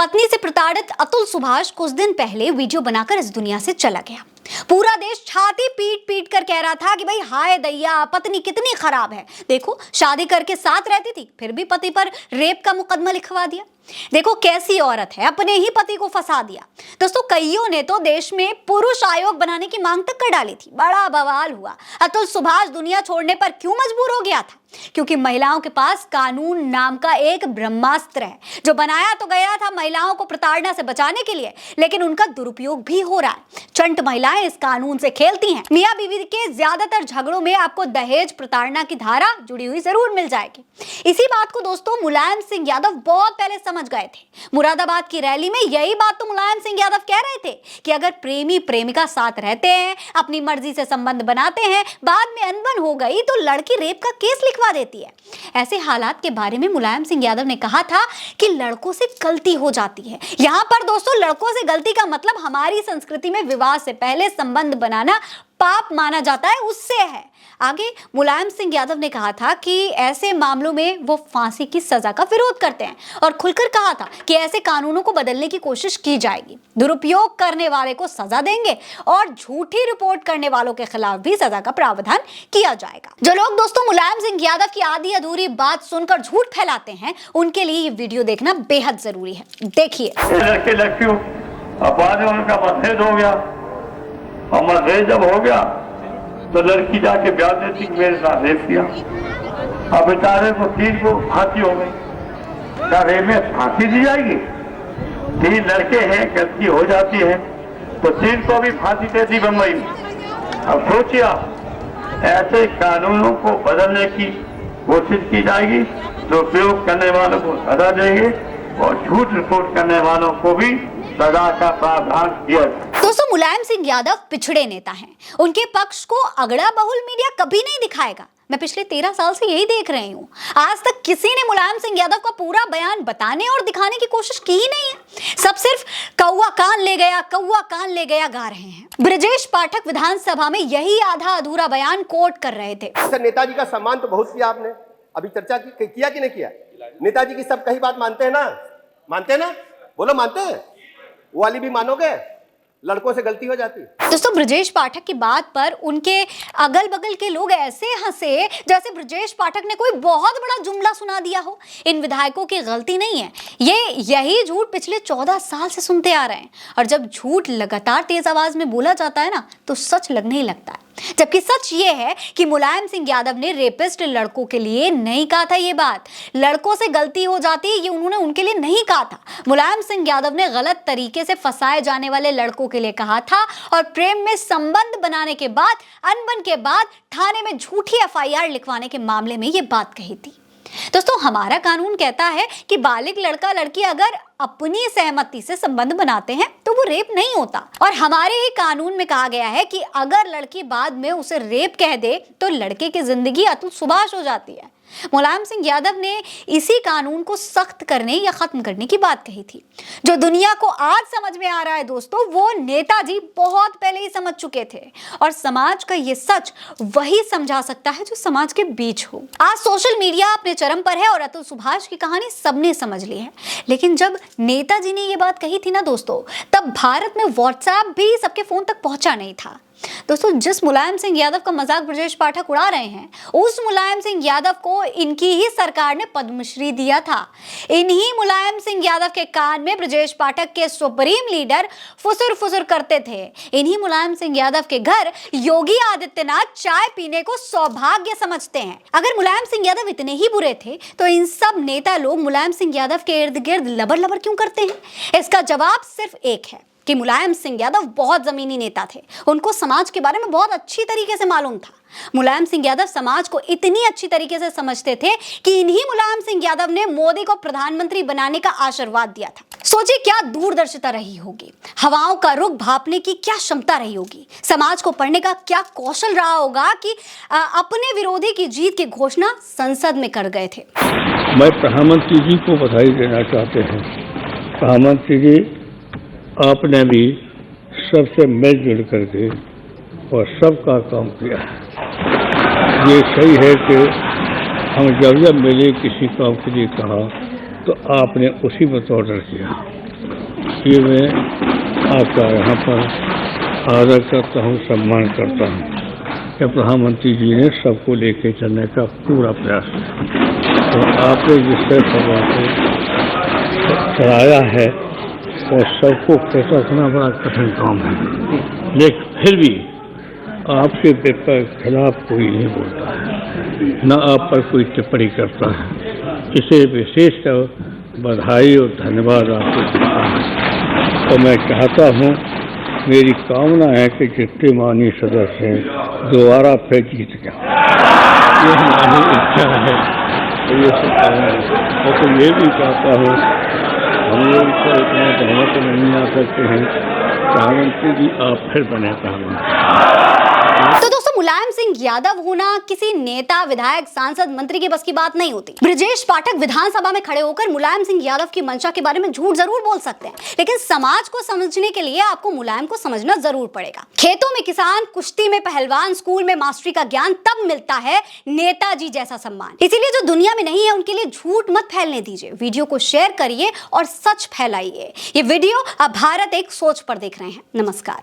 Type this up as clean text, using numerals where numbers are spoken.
पत्नी से प्रताड़ित अतुल सुभाष कुछ दिन पहले वीडियो बनाकर इस दुनिया से चला गया। पूरा देश छाती पीट पीट कर कह रहा था कि भाई हाय दैया, पत्नी कितनी खराब है। देखो, शादी करके साथ रहती थी, फिर भी पति पर रेप का मुकदमा लिखवा दिया। देखो कैसी औरत है, अपने ही पति को फंसा दिया। दोस्तों, कईयों ने तो देश में पुरुष आयोग बनाने की मांग तक कर डाली थी। बड़ा बवाल हुआ। अतुल सुभाष दुनिया छोड़ने पर क्यों मजबूर हो गया था? क्योंकि महिलाओं के पास कानून नाम का एक ब्रह्मास्त्र है, जो बनाया तो गया था महिलाओं को प्रताड़ना से बचाने के लिए, लेकिन उनका दुरुपयोग भी हो रहा है। चंट महिलाएं इस कानून से खेलती हैं। मियां बीवी के ज्यादातर झगड़ों में आपको दहेज प्रताड़ना की धारा जुड़ी हुई जरूर मिल जाएगी। इसी बात को दोस्तों मुलायम सिंह यादव बहुत पहले समझ गए थे। मुरादाबाद की रैली में यही बात तो मुलायम सिंह यादव कह रहे थे कि अगर प्रेमी प्रेमिका साथ रहते हैं, अपनी मर्जी से संबंध बनाते हैं, बाद में अनबन हो गई तो लड़की रेप का केस लिखवा देती है। ऐसे हालात के बारे में मुलायम सिंह यादव ने कहा था कि लड़कों से गलती हो जाती है। यहाँ पर दोस्तों लड़कों से गलती का मतलब हमारी संस्कृति में विवाह से पहले संबंध बनाना पाप माना जाता है, उससे है। आगे मुलायम सिंह यादव ने कहा था कि ऐसे मामलों में वो फांसी की सजा का विरोध करते हैं और खुलकर कहा था कि ऐसे कानूनों को बदलने की कोशिश की जाएगी। दुरुपयोग करने वाले को सजा देंगे और झूठी रिपोर्ट करने वालों के खिलाफ भी सजा का प्रावधान किया जाएगा। जो लोग दोस्तों मुलायम सिंह यादव की आधी अधूरी बात सुनकर झूठ फैलाते हैं, उनके लिए ये वीडियो देखना बेहद जरूरी है। देखिए। लड़के लड़कियों बाद में उनका मतभेद हो गया और मतभेद जब हो गया तो लड़की जाके ब्याह देती कि मेरे साथ रेप किया। अब बेचारे को 3 को फांसी हो गई। क्या रेप में फांसी दी जाएगी? 3 लड़के हैं, गलती हो जाती है तो 3 को भी फांसी दे दी बम्बई में। अब सोचिए, ऐसे कानूनों को बदलने की कोशिश की जाएगी तो उपयोग करने वालों को सजा देंगे और झूठ रिपोर्ट करने वालों को भी सजा का प्रावधान किया जाए। दोस्तों, मुलायम सिंह यादव पिछड़े नेता हैं। उनके पक्ष को अगड़ा बहुल मीडिया कभी नहीं दिखाएगा। मैं पिछले 13 साल से यही देख रही हूँ। आज तक किसी ने मुलायम सिंह यादव का पूरा बयान बताने और दिखाने की कोशिश की ही नहीं है। सब सिर्फ कौवा कान ले गया, कौवा कान ले गया गा रहे हैं। ब्रजेश पाठक विधानसभा में यही आधा अधूरा बयान कोट कर रहे थे। नेताजी का सम्मान तो बहुत किया आपने, अभी चर्चा किया कि नहीं किया? नेताजी की सब कही बात मानते हैं ना? मानते हैं ना? बोलो मानते हैं? वो वाली भी मानोगे? लड़कों से गलती हो जाती। दोस्तों, ब्रजेश पाठक की बात पर उनके अगल बगल के लोग ऐसे हंसे जैसे ब्रजेश पाठक ने कोई बहुत बड़ा जुमला सुना दिया हो। इन विधायकों की गलती नहीं है। यही झूठ पिछले 14 साल से सुनते आ रहे हैं। और जब झूठ लगातार तेज आवाज में बोला जाता है ना, तो सच लगने ही लगता है। जबकि सच ये है कि मुलायम सिंह यादव ने रेपिस्ट लड़कों के लिए नहीं कहा था ये बात। लड़कों से गलती हो जाती है ये उन्होंने उनके लिए नहीं कहा था। मुलायम सिंह यादव ने गलत तरीके से फंसाए जाने वाले लड़कों के लिए कहा था और प्रेम में संबंध बनाने के बाद, अनबन के बाद थाने में झूठी FIR लिखवाने के मामले में ये बात कही थी। दोस्तों, हमारा कानून कहता है कि बालिग लड़का लड़की अगर अपनी सहमति से संबंध बनाते हैं तो वो रेप नहीं होता। और हमारे ही कानून में कहा गया है कि अगर लड़की बाद में उसे रेप कह दे तो लड़के की जिंदगी अतुल सुभाष हो जाती है। मुलायम सिंह यादव ने इसी कानून को सख्त करने या खत्म करने की बात कही थी। जो दुनिया को आज समझ में आ रहा है दोस्तों, वो नेताजी बहुत पहले ही समझ चुके थे। और समाज का ये सच वही समझा सकता है जो समाज के बीच हो। आज सोशल मीडिया अपने चरम पर है और अतुल सुभाष की कहानी सबने समझ ली है। लेकिन जब नेताजी ने ये बात कही थी ना दोस्तों, तब भारत में व्हाट्सएप भी सबके फोन तक पहुंचा नहीं था। दोस्तों, जिस मुलायम सिंह यादव का मजाक ब्रजेश पाठक उड़ा रहे हैं, उस मुलायम सिंह यादव को इनकी ही सरकार ने पद्मश्री दिया था। इन्हीं मुलायम सिंह यादव के कान में ब्रजेश पाठक के सुप्रीम लीडर फुसुर फुसुर करते थे। इन्हीं मुलायम सिंह यादव के घर योगी आदित्यनाथ चाय पीने को सौभाग्य समझते हैं। अगर मुलायम सिंह यादव इतने ही बुरे थे तो इन सब नेता लोग मुलायम सिंह यादव के इर्द गिर्द लबर लबर क्यों करते हैं? इसका जवाब सिर्फ एक है कि मुलायम सिंह यादव बहुत जमीनी नेता थे। उनको समाज के बारे में बहुत अच्छी तरीके से मालूम था। मुलायम सिंह यादव समाज को इतनी अच्छी तरीके से समझते थे कि इन्हीं मुलायम सिंह यादव ने मोदी को प्रधानमंत्री बनाने का आशीर्वाद दिया था। सोचिए क्या दूरदर्शिता रही होगी, हवाओं का रुख भांपने की क्या क्षमता रही होगी, समाज को पढ़ने का क्या कौशल रहा होगा कि अपने विरोधी की जीत की घोषणा संसद में कर गए थे। मैं प्रधानमंत्री जी को बधाई देना चाहते हैं। प्रधानमंत्री जी, आपने भी सबसे मिलजुल करके और सबका काम किया है। ये सही है कि हम जब मिले किसी काम के लिए कहा तो आपने उसी पर ऑर्डर किया। ये मैं आपका यहाँ पर आदर करता हूँ, सम्मान करता हूँ कि प्रधानमंत्री जी ने सबको लेके चलने का पूरा प्रयास किया। तो आपने जिससे सभा को चलाया है और सबको खुश रखना बड़ा कठिन काम है, लेकिन फिर भी आपके खिलाफ कोई नहीं बोलता है, न आप पर कोई टिप्पणी करता है। इसे विशेषकर बधाई और धन्यवाद आपको देता हूँ। तो मैं चाहता हूँ, मेरी कामना है कि जितने माननीय सदस्य हैं दोबारा फिर जीत जाए, ये हमारी इच्छा है। तो ये सब और तो ये भी चाहता हूँ, हम लोग तो इतना बहुमत नहीं आ सकते हैं, प्रधानमंत्री जी आप फिर बने प्रधानमंत्री। तो दोस्तों, मुलायम सिंह यादव होना किसी नेता, विधायक, सांसद, मंत्री की बस की बात नहीं होती। ब्रजेश पाठक विधानसभा में खड़े होकर मुलायम सिंह यादव की मंशा के बारे में झूठ जरूर बोल सकते हैं, लेकिन समाज को समझने के लिए आपको मुलायम को समझना जरूर पड़ेगा। खेतों में किसान, कुश्ती में पहलवान, स्कूल में मास्टरी का ज्ञान तब मिलता है नेताजी जैसा सम्मान। इसीलिए जो दुनिया में नहीं है उनके लिए झूठ मत फैलने दीजिए। वीडियो को शेयर करिए और सच फैलाइए। ये वीडियो अब भारत एक सोच पर देख रहे हैं। नमस्कार।